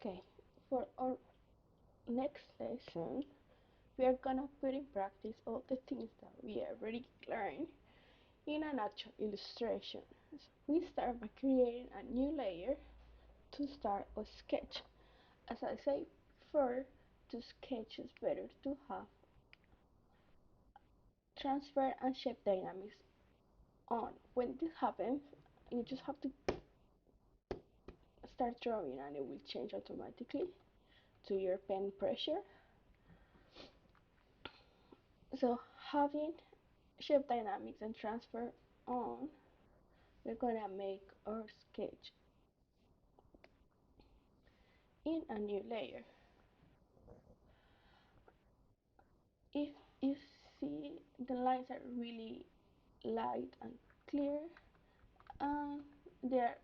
Okay, for our next lesson, we are gonna put in practice all the things that we already learned in an actual illustration. We start by creating a new layer to start a sketch. As I say before, to sketch is better to have transfer and shape dynamics on. When this happens, you just have to start drawing and it will change automatically to your pen pressure. So having shape dynamics and transfer on, we're gonna make our sketch in a new layer. If you see, the lines are really light and clear, and they're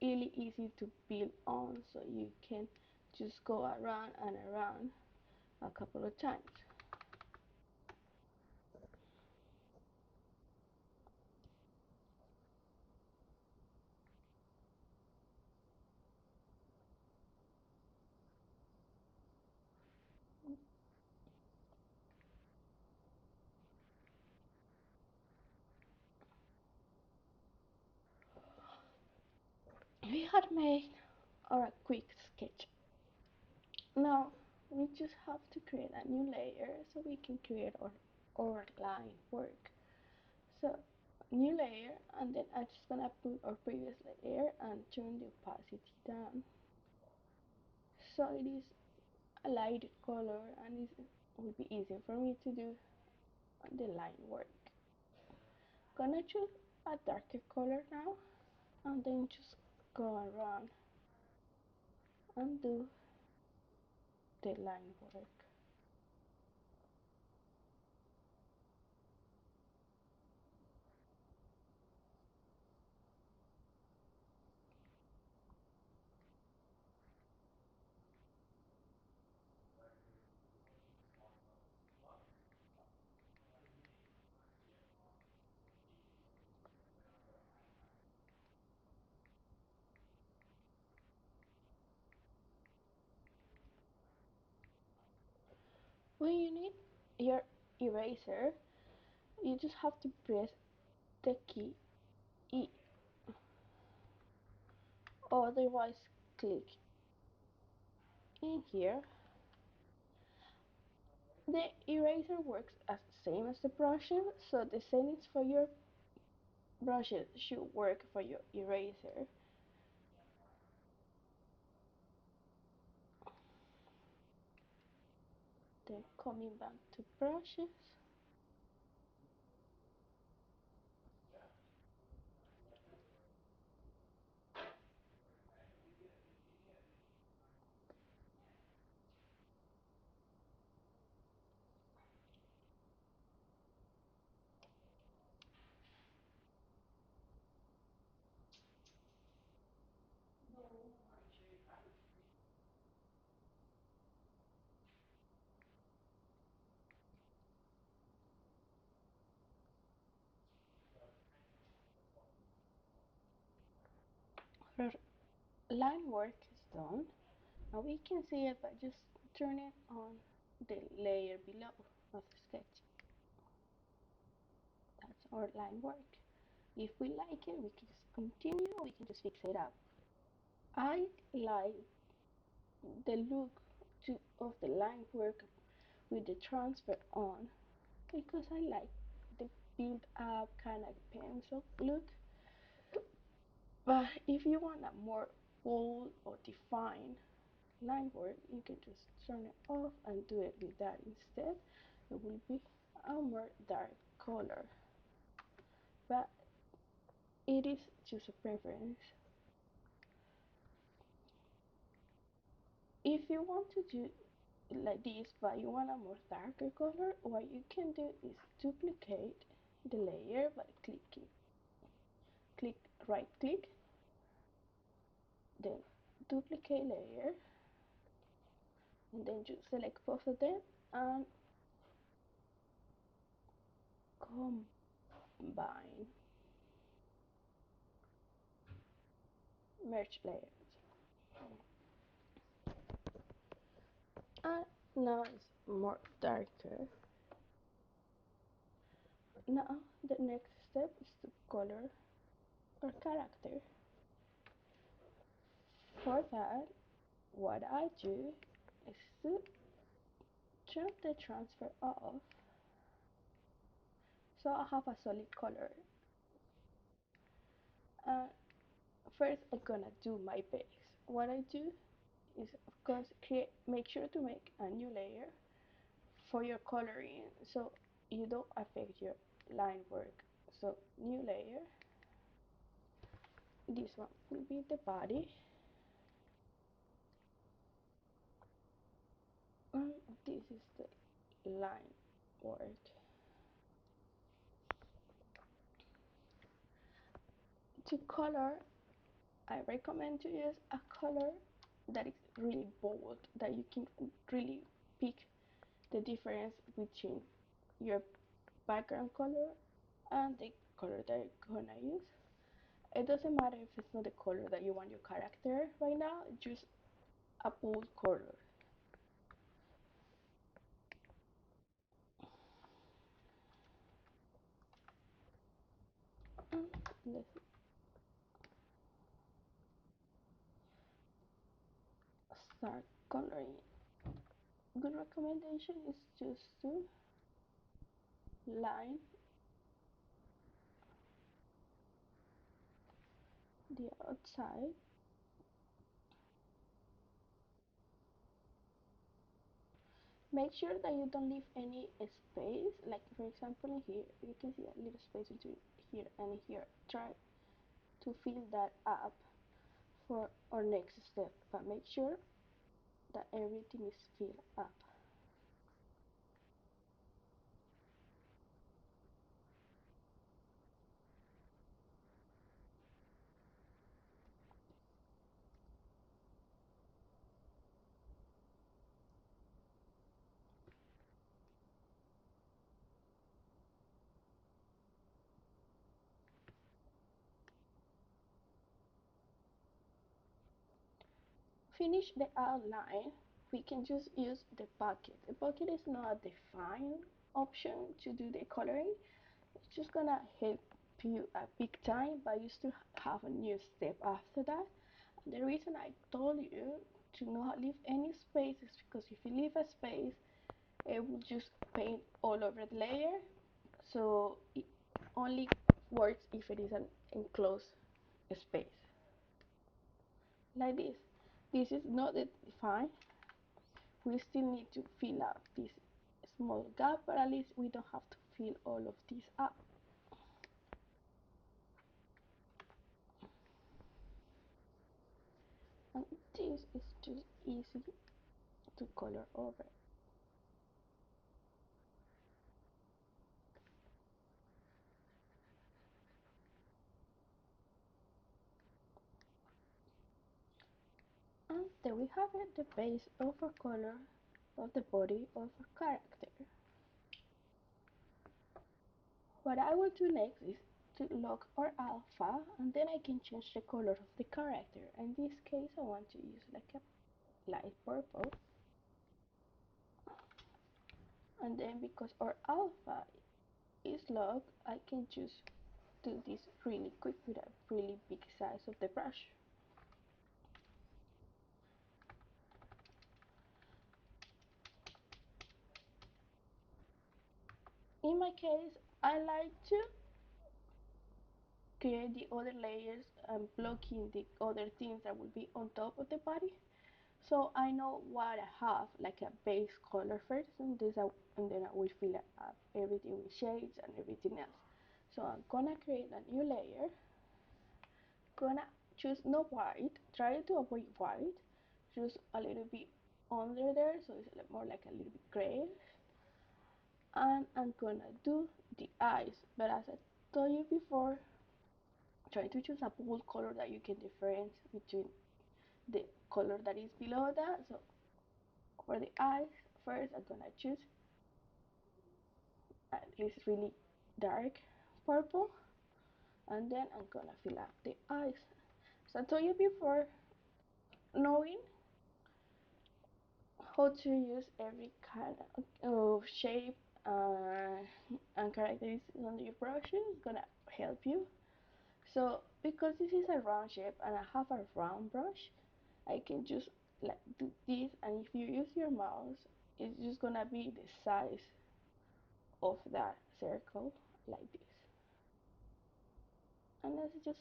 really easy to build on, so you can just go around and around a couple of times. We had made our quick sketch. Now we just have to create a new layer so we can create our line work. So new layer, and then I'm just gonna put our previous layer and turn the opacity down so it is a light color and it will be easier for me to do the line work. Gonna choose a darker color now and then just go around and do the line work. When you need your eraser, you just have to press the key E, otherwise click in here. The eraser works as the same as the brushes, so the settings for your brushes should work for your eraser. Then coming back to brushes, our line work is done. Now we can see it by just turning on the layer below of the sketch. That's our line work. If we like it, we can just continue, or we can just fix it up. I like the look of the line work with the transfer on because I like the build up kind of pencil look. But if you want a more bold or defined line work, you can just turn it off and do it with that instead. It will be a more dark color, but it is just a preference. If you want to do it like this but you want a more darker color, what you can do is duplicate the layer by click right click, then duplicate layer, and then just select both of them and combine, merge layers. Now it's more darker. Now the next step is to color our character. For that, what I do is to turn the transfer off so I have a solid color. Uh, First, I'm gonna do my base. What I do is, of course, make sure to make a new layer for your coloring so you don't affect your line work. So, new layer. This one will be the body, and this is the line work. To color, I recommend to use a color that is really bold, that you can really pick the difference between your background color and the color that you're gonna use. It doesn't matter if it's not the color that you want your character right now, just a bold color. And let's start coloring. Good recommendation is just to line the outside. Make sure that you don't leave any space, like for example here, you can see a little space between here and here. Try to fill that up for our next step, but make sure that everything is filled up. Finish the outline, we can just use the bucket. The bucket is not a defined option to do the coloring. It's just gonna help you a big time, but you still have a new step after that. And the reason I told you to not leave any space is because if you leave a space, it will just paint all over the layer. So it only works if it is an enclosed space. Like this. This is not defined. We still need to fill up this small gap, but at least we don't have to fill all of this up. And this is just easy to color over. And there we have it, the base of our color of the body of our character. What I will do next is to lock our alpha, and then I can change the color of the character. In this case I want to use like a light purple, and then because our alpha is locked, I can just do this really quick with a really big size of the brush. In my case, I like to create the other layers and blocking the other things that will be on top of the body. So I know what I have, like a base color first, and then I will fill up everything with shades and everything else. So I'm gonna create a new layer. Gonna choose no white. Try to avoid white. Just a little bit under there, so it's more like a little bit gray. And I'm gonna do the eyes, but as I told you before, try to choose a bold color that you can differentiate between the color that is below that. So for the eyes, first I'm gonna choose this really dark purple, and then I'm gonna fill up the eyes. So I told you before, knowing how to use every kind of shape and characteristics on your brushes is gonna help you. So because this is a round shape and I have a round brush, I can just like do this, and if you use your mouse, it's just gonna be the size of that circle like this. And this just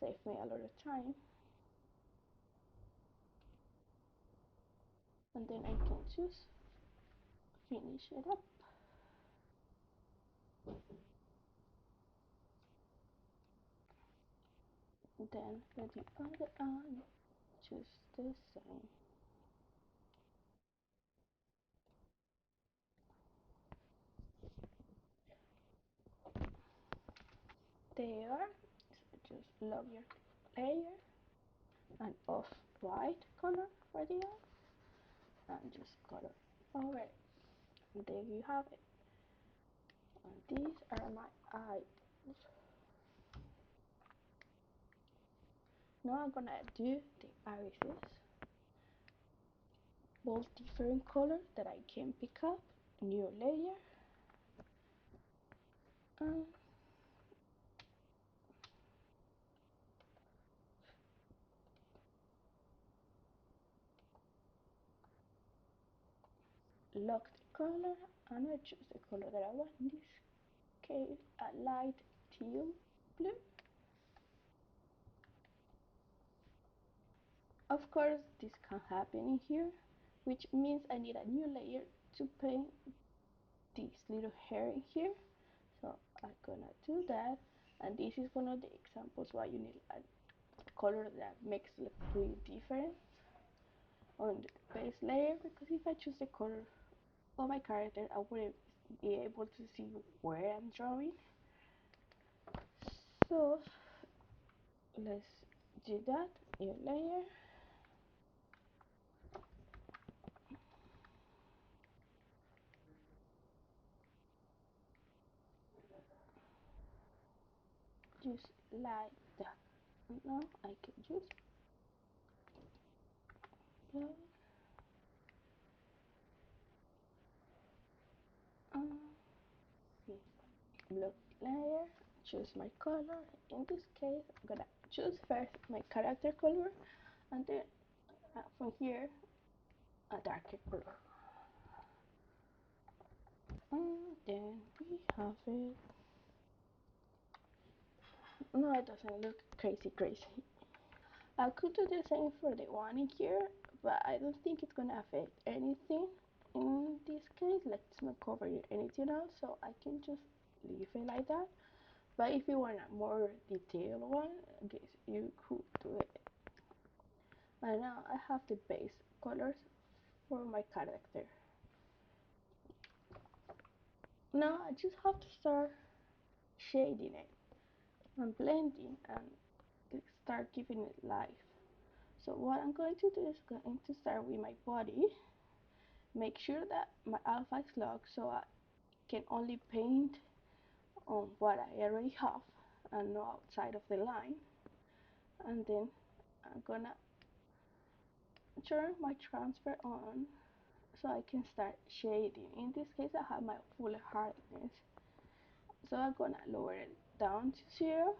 save me a lot of time. And then I can just finish it up. Then for the other eye, just the same. There, so just lock your layer and off-white color for the eye, and just color over it. And there you have it. And these are my eyes. Now I'm gonna do the irises, both different colors that I can pick up. New layer, and lock the color, and I choose the color that I want. In this case, a light teal blue. Of course, this can happen in here, which means I need a new layer to paint this little hair in here. So I'm gonna do that, and this is one of the examples why you need a color that makes look really different on the base layer, because if I choose the color of my character, I wouldn't be able to see where I'm drawing. So let's do that. New layer, just like that. Now I can just play block layer, choose my color. In this case, I'm gonna choose first my character color, and then from here a darker color. And then we have it. No, it doesn't look crazy. I could do the same for the one in here, but I don't think it's gonna affect anything in this case. Like it's not covering anything else, so I can just leave it like that. But if you want a more detailed one, I guess you could do it. And now I have the base colors for my character. Now I just have to start shading it and blending and start giving it life. So what I'm going to do is going to start with my body. Make sure that my alpha is locked so I can only paint on what I already have and not outside of the line. And then I'm gonna turn my transfer on so I can start shading. In this case I have my full hardness. So I'm gonna lower it down to 0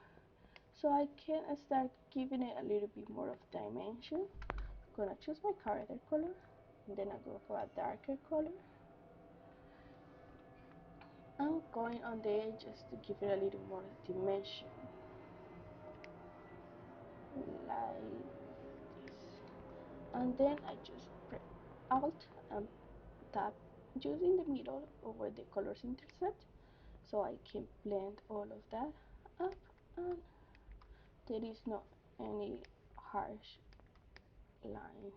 so I can start giving it a little bit more of dimension. I'm gonna choose my character color, and then I go for a darker color. I'm going on the edges to give it a little more dimension, like this. And then I just press Alt and tap just in the middle of where the colors intersect so I can blend all of that up, and there is not any harsh lines.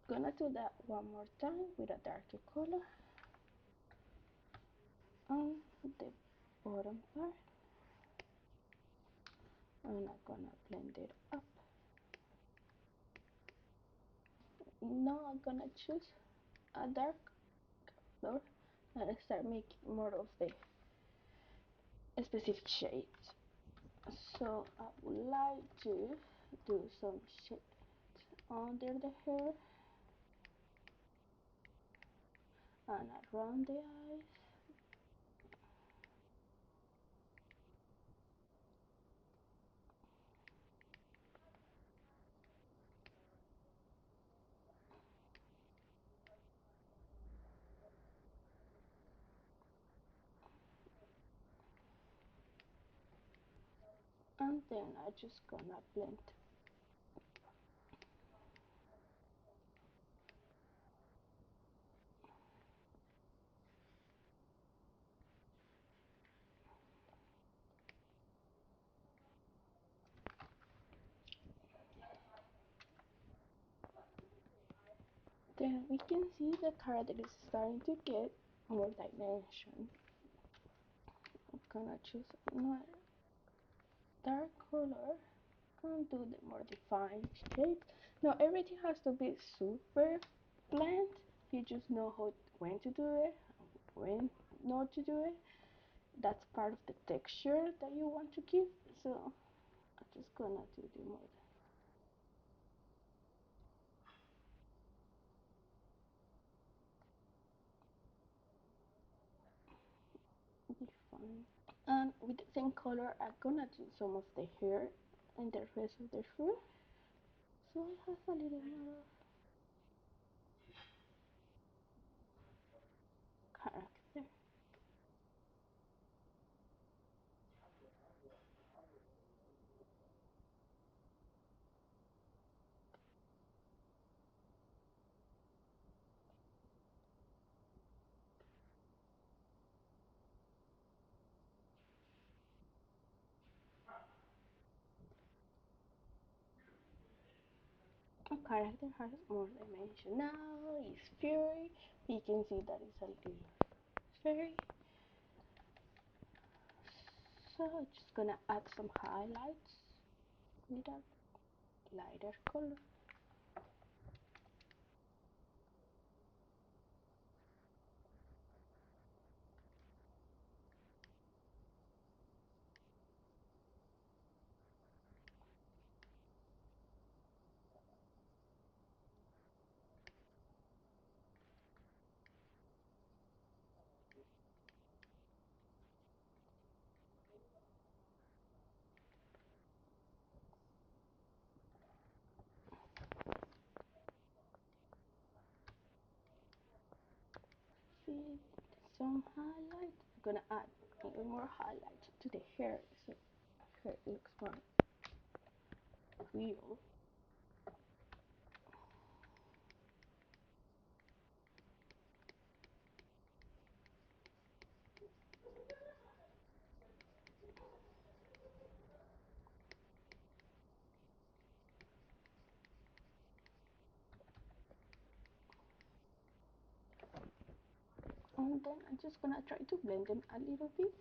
Gonna do that one more time with a darker color on the bottom part, and I'm gonna blend it up. Now I'm gonna choose a dark color and start making more of the specific shades. So I would like to do some shade under the hair and around the eyes. And then I just gonna blend. Then we can see the character is starting to get more dimension. I'm gonna choose another dark color and do the more defined shape. Now everything has to be super blend. You just know when to do it, when not to do it. That's part of the texture that you want to give. So I'm just gonna do the more defined. And with the same color, I'm gonna do some of the hair and the rest of the fur. So it has a little more of character. A character has more dimension. Now it's furry. We can see that it's a little furry. So I'm just gonna add some highlights with a lighter color. See some highlights. I'm gonna add a little more highlights to the hair so hair looks more real. And then I'm just gonna try to blend them a little bit.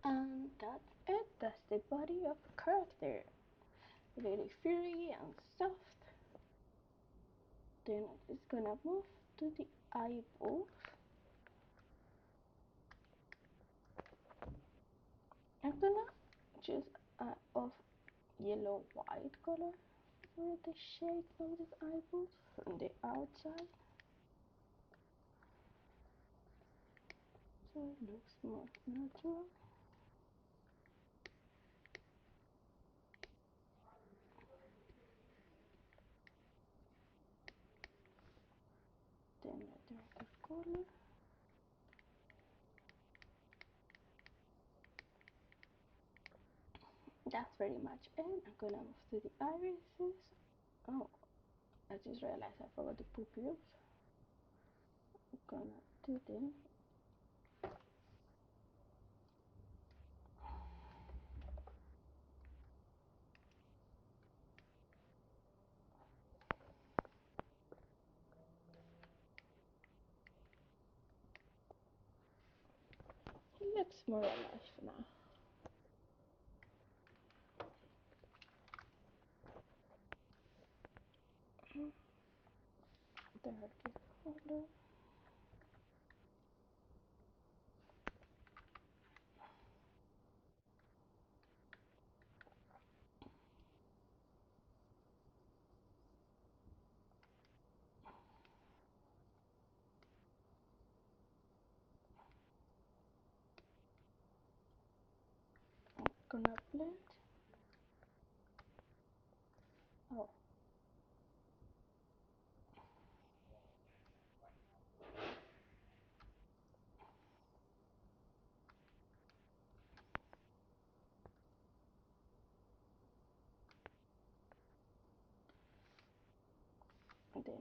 And that's it. That's the body of the character. Very furry and soft. Then I'm just gonna move to the eyeballs. I'm gonna choose a of yellow white color for the shape of the eyeballs from the outside. So it looks more natural. Then a darker color. That's very much it. I'm gonna move to the irises. Oh, I just realized I forgot the pupils. I'm gonna do them. It's more alive now. Darker color. Gonna blend. Oh, and then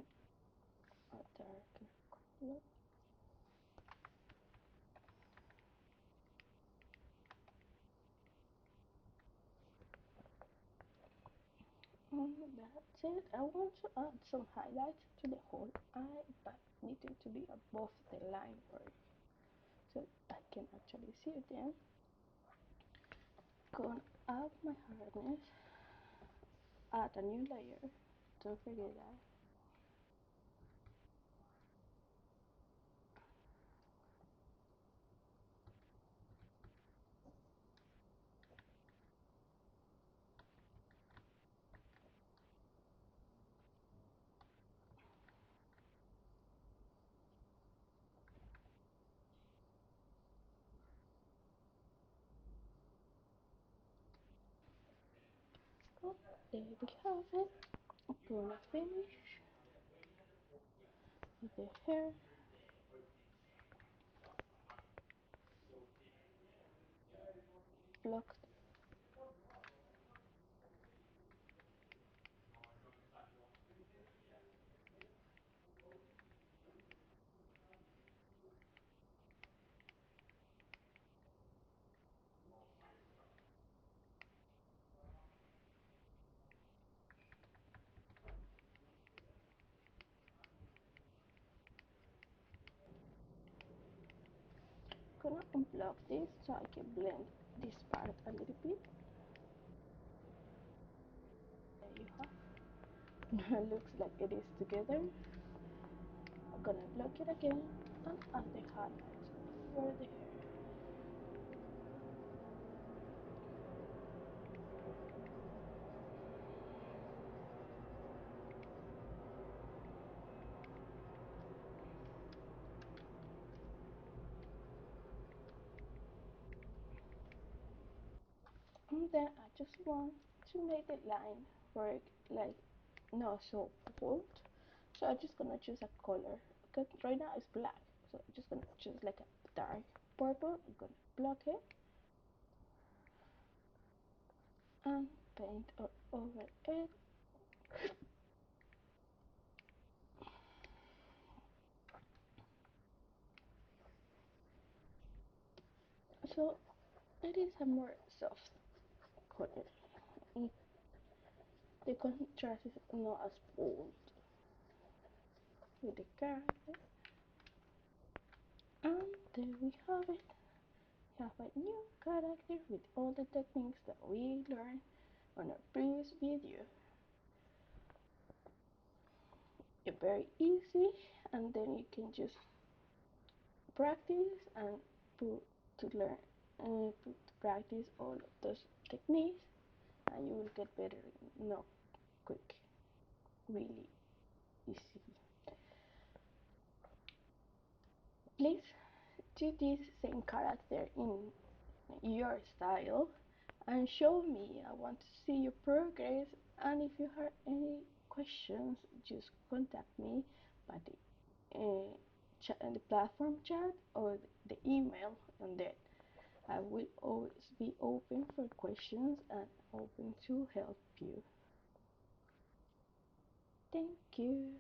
a darker color. That's it. I want to add some highlights to the whole eye, but needing to be above the line work so I can actually see them. Gonna add my hardness, add a new layer. Don't forget that. Oh, there we have it. I'm gonna finish with the hair. Blocked. Gonna unblock this so I can blend this part a little bit. There you have. Looks like it is together. I'm gonna block it again and add the highlights for the hair. And then I just want to make the line work like not so bold. So I'm just gonna choose a color because right now it's black. So I'm just gonna choose like a dark purple. I'm gonna block it and paint all over it. So it is a more soft color. Mm, the contrast is not as bold with the character. And there we have it. We have a new character with all the techniques that we learned on our previous video. It's very easy, and then you can just practice and put to learn put to practice all of those techniques, and you will get better no quick, really easy. Please do this same character in your style and show me. I want to see your progress, and if you have any questions, just contact me by the platform chat or the email, and then I will always be open for questions and open to help you. Thank you.